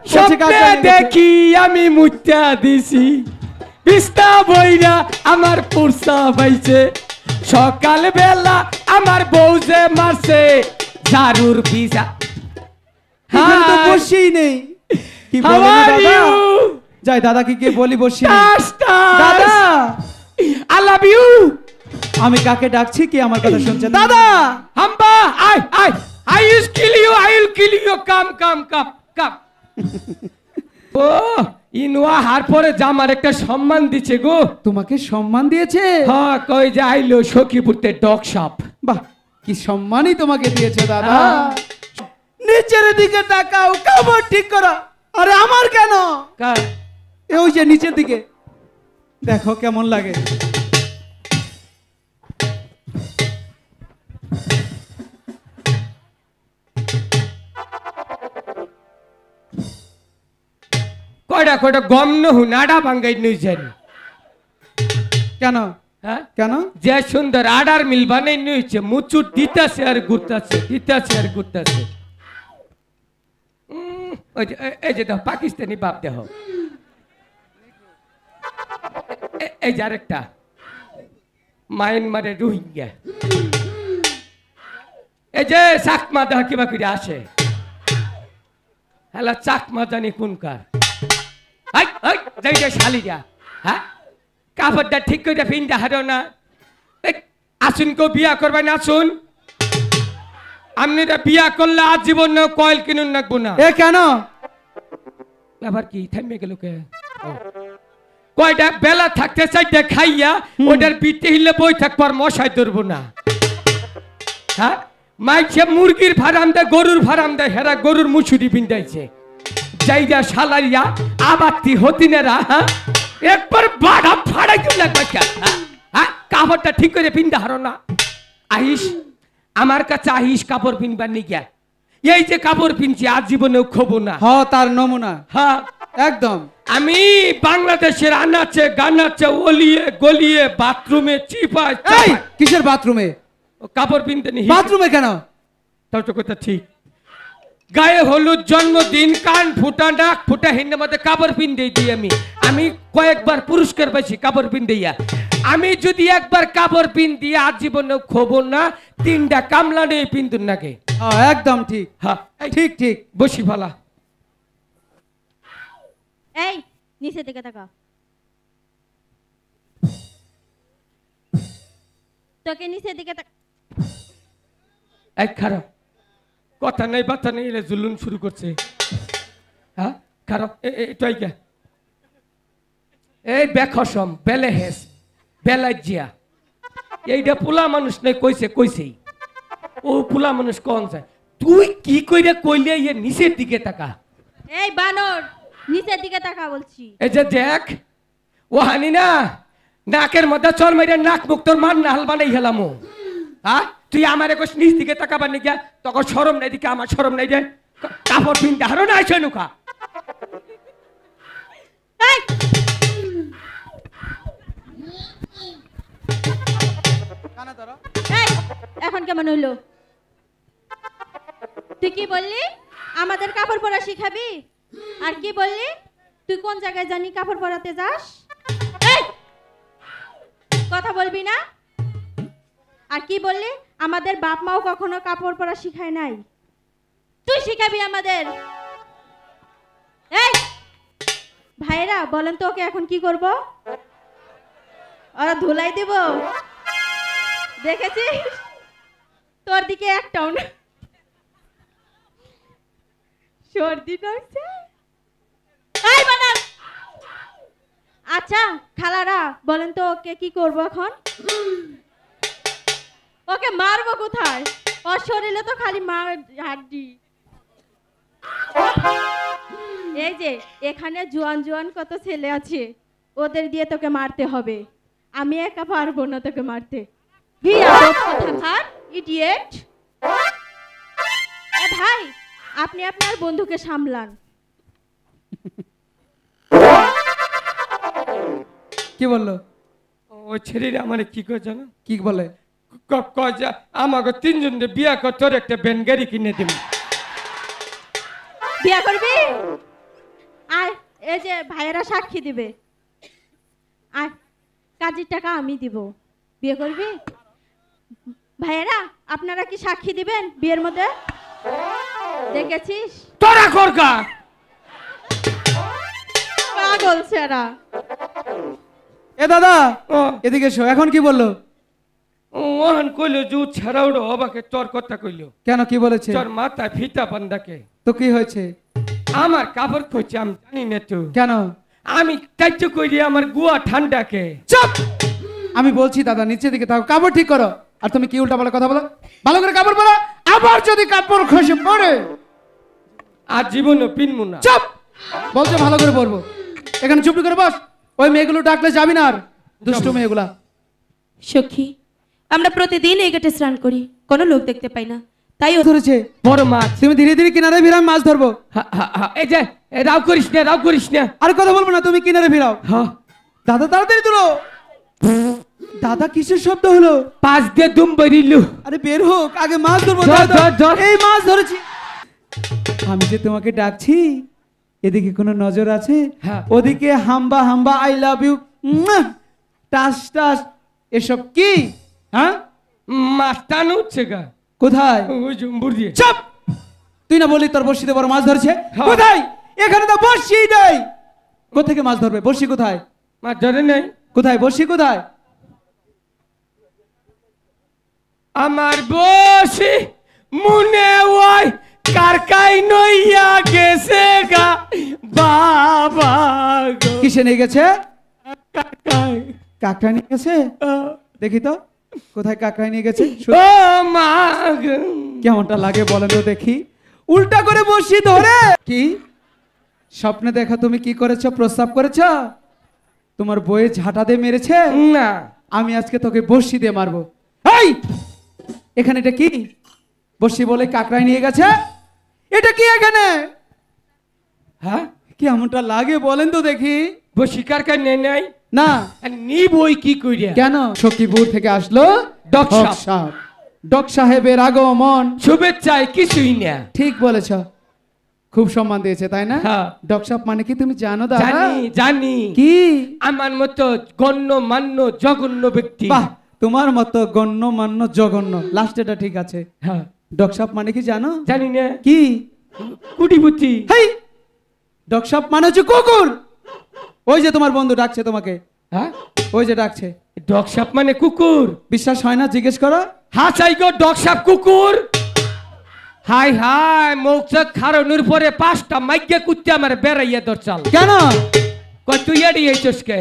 স্বপ্নে দেখি আমি মুত্যা দিছি বিস্তা বইরা আমার পুরসা পাইছে সকাল বেলা আমার বউ যে মারছে ঝাড়ুর পিছা হ্যাঁ তো বসেই নেই কি বলবো দাদা যাই দাদাকে গিয়ে বলি বসি দাদা আই লাভ ইউ আমি কাকে ডাকছি কি আমার কথা শুনছে দাদা হাম্বা I will kill you come ও ইনওয়া হার পরে জামার একটা সম্মান দিছে গো তোমাকে সম্মান দিয়েছে হ্যাঁ কই যে আইলো সখীপুরতে ডগ শপ বাহ কি সম্মানই তোমাকে দিয়েছে দাদা নিচের দিকে তাকাও কাপড় ঠিক করো আরে আমার কেন কার ওই যে নিচের দিকে দেখো কেমন লাগে কয়টা গম নহু নাডা ভাঙ্গাই নিয়েছেন কেন হ্যাঁ কেন যে সুন্দর আডার মিল বানাই নিয়েছে মুচুর দিতাছে আর ঘুরতাছে এই যে দাও পাকিস্তানি বাপ দেহ এই যে আরেকটা মায়ানমারের রোহিঙ্গা এই যে চাকমা দেহ কিবা করে আসে হ্যাঁ চাকমা জানি কোনকার শালিরা হ্যাঁ কাপড়টা ঠিক করে পিনতে হারো না আসুন কেউ বিয়া করবেন আসুন আপনারা বিয়া করলে আজীবন কয়েল কিনুন রাখবো না এ কেন আবার কি থামবে গেল কে কয়টা বেলা থাকতে চাইতে খাইয়া ওটার পিঠে হিলে বই থাকবার মশাই ধরবো না হ্যাঁ মাইছে মুরগির ফার্ম দেয় গরুর ফার্ম দেয় হেরা গরুর মুছুরি পিন্দাইছে যাইয়া শালারিয়া আবাত্তি হতিনেরা একবার বাড়া ফাড়াই দিল লাগবে হ্যাঁ কাপড়টা ঠিক করে পিনতে হারো না আহিস আমার কাছে আহিস কাপড় পিনবার নি গিয়া এই যে কাপড় পিনছি আজীবনেও খোবো না হ্যাঁ তার নমুনা হ্যাঁ একদম আমি বাংলাদেশের আনাচে গানাচে ওলিয়ে গলিয়ে বাথরুমে চিপায় কিসের বাথরুমে কাপড় পিনতে নি বাথরুমে কেন তাও তো কথা ঠিক গায়ে হলুদ জন্মদিন কান ফুটা নাক ফুটা হিন্দের মধ্যে কাপড় পিন দিই আমি কয়েকবার পুরস্কার পাইছি কাপড় পিন দিয়া আমি যদি একবার কাপড় পিন দিয়ে আজীবনে খবর না তিনটা কামলা নিয়ে পিনতুন নাকে একদম ঠিক হ্যাঁ ঠিক ঠিক বসি ফালা এই নিচে দিকে তাকা তোকে নিচে দিকে তাকা এই খারাপ কথা নাই বাতা নেই এলে জুলুম শুরু করছে হ্যাঁ খারাপ এটাই কে এই বেখসম বেলেহেস বেলাজিয়া এইটা পোলা মানুষ নাই কইছেই ও পোলা মানুষ কোন যায় তুই কি কইরে কইলে ইয়ে নিচের দিকে তাকা এই বানর নিচের দিকে তাকা বলছি এই যে দেখ ও হানি না নাকের মধ্যে চল মেরে নাক মুখ তোর মান নাহাল বানাই হেলাম হ্যাঁ তুই আমার একশ নিচ দিকে তাকাবার নি গিয়া তখন শরম নাই দিকে আমার শরম নাই যে কাপড় পিনতে হারো না আইছে নুকা এখন কেমন হইলো তুই কি বললি আমাদের কাপড় পরা শিখাবি আর কি বললি তুই কোন জায়গায় জানি কাপড় পরাতে যাস কথা বলবি না আর কি বললি আমাদের বাপ মাও কখনো কাপড় পরা শিখায় নাই তুই শিখাবি আমাদের এই ভাইরা বলেন তো ওকে এখন কি করব ওরা ধুলাই দেব দেখেছিস তোর দিকে একটাও না সর্দি নড়ছে এই বানান আচ্ছা খালারা বলেন তো ওকে কি করব এখন ওকে মারবো কোথায় ওর শরীরে তো খালি হাড্ডি এই যে এখানে জোয়ান জোয়ান কত ছেলে আছে ওদের দিয়ে তোকে মারতে হবে আমি একা পারবো না তোকে মারতে ইডিয়েট ভাই আপনি আপনার বন্ধুকে সামলান কি বললো ওই ছেলেরা আমার কি করে জানো কি বলে আমাকে তিনজন বিয়া কর তোর একটা ব্যান গাড়ি কিনে দিব বিয়া করবি এই যে ভাইয়েরা সাক্ষী দিবে আর কাজের টাকা আমি দিব বিয়ে করবি ভাইয়েরা আপনারা কি সাক্ষী দিবেন বিয়ের মধ্যে দেখেছিস তোরা করকা পাগল ছেড়া এ দাদা ও এদিকে এসো এখন কি বললো ওহান কইলো জু ছাড়াউড়ো হবাকে তোর কথা কইলো কেন কি বলেছে তোর মাথায় ফিতা বান্দাকে তো কি হয়েছে আমার কাপড় খুঁজছে আমি জানি না তো কেন আমি কাইতে কইরি আমার গুয়া ঠান্ডাকে চুপ আমি বলছি দাদা নিচে দিকে তাও কাপড় ঠিক করো আর তুমি কি উল্টা পাল্টা কথা বলো ভালো করে কাপড় পরো আবার যদি কাপড় খসে পড়ে আর জীবনও পিনমু না চুপ বলছো ভালো করে পরবো এখানে চুপ করে বস ওই মেয়েগুলো ডাকলে যাবি না আর দুষ্টু মেয়েগুলা সখী আমরা প্রতিদিন এই ঘাটে স্নান করি কোনো লোক দেখতে পাই না তাই ধরেছে বড় মাছ তুমি ধীরে ধীরে কিনারে ভিড়াও মাছ ধরবো এই যে রাও করিস না আর কথা বলবো না তুমি কিনারে ভিড়াও হ্যাঁ দাদা তাড়াতাড়ি তুলো দাদা কিসের শব্দ হলো পাঁচ দিয়ে দুম বেরিলু আরে বের হোক আগে মাছ ধরবো ধর, দাদা। ধর, ধর। এই মাছ ধরেছি আমি যে তোমাকে ডাকছি এদিকে কোনো নজর আছে হ্যাঁ। ওদিকে হাম্বা হাম্বা আই লাভ ইউ টাস টাস এসব কি হ্যাঁ মাছ টান উঠছে গা কোথায় ওই জম্বুর দিয়ে চাপ তুই না বললি তোর বর্ষিতে বড় মাছ ধরছে হ্যাঁ। কোথায় এখানে তো বর্ষি দেয় কোথেকে মাছ ধরবে বর্ষি কোথায় মাছ ধরে নাই কোথায় বর্ষি কোথায় আমার বসি মনে ওই কারকাই নইয়া গেছে গা বাবা গো কিসে নিয়ে গেছে কারকাই কাকড়া নিয়ে গেছে দেখি তো কোথায় কাকড়া নিয়ে গেছে ও মা গো। কেমনটা লাগে বলেন তো দেখি উল্টা করে বসি ধরে কি স্বপ্নে দেখা তুমি কি করেছো প্রস্তাব করেছো তোমার বইয়ে ঝাঁটা দিয়ে মেরেছে না আমি আজকে তোকে বসি দিয়ে মারবো এই এখানে এটা কি বসি বলে কাকড়াই নিয়ে গেছে এটা কি এখানে হ্যাঁ কেমনটা লাগে বলেন তো দেখি বসি কারকাই নেই নাই না নিবই কি কইরা কেন সখীপুর থেকে আসলো ডক সাহেব। সাহেব ডক সাহেবের আগমন শুভেচ্ছায় কিছুই না ঠিক বলেছ খুব সম্মান দিয়েছে তাই না হ্যাঁ। ডক সাহেব মানে কি তুমি জানো দাদা জানি কি আমার মতো গণ্য মান্য জঘন্য ব্যক্তি বাহ তোমার মতো গণ্য মান্য জঘন্য লাস্টেটা ঠিক আছে হ্যাঁ ডক সাহেব মানে কি জানো জানি না কি কুটিপুতি হেই ডক সাহেব মানে হচ্ছে কুকুর ওই যে তোমার বন্ধু ডাকছে তোমাকে হ্যাঁ ওই যে ডাকছে ডগ সাপ মানে কুকুর বিশ্বাস হয় না জিজ্ঞেস করো হ্যাঁ চাই গো ডগ সাপ কুকুর হাই হাই মুখ চোখ খারনুর পরে 5টা মাইকে কুত্তে আমার বেড়াইয়া দর চাল কেন কই তুই এড়ি হইছস কে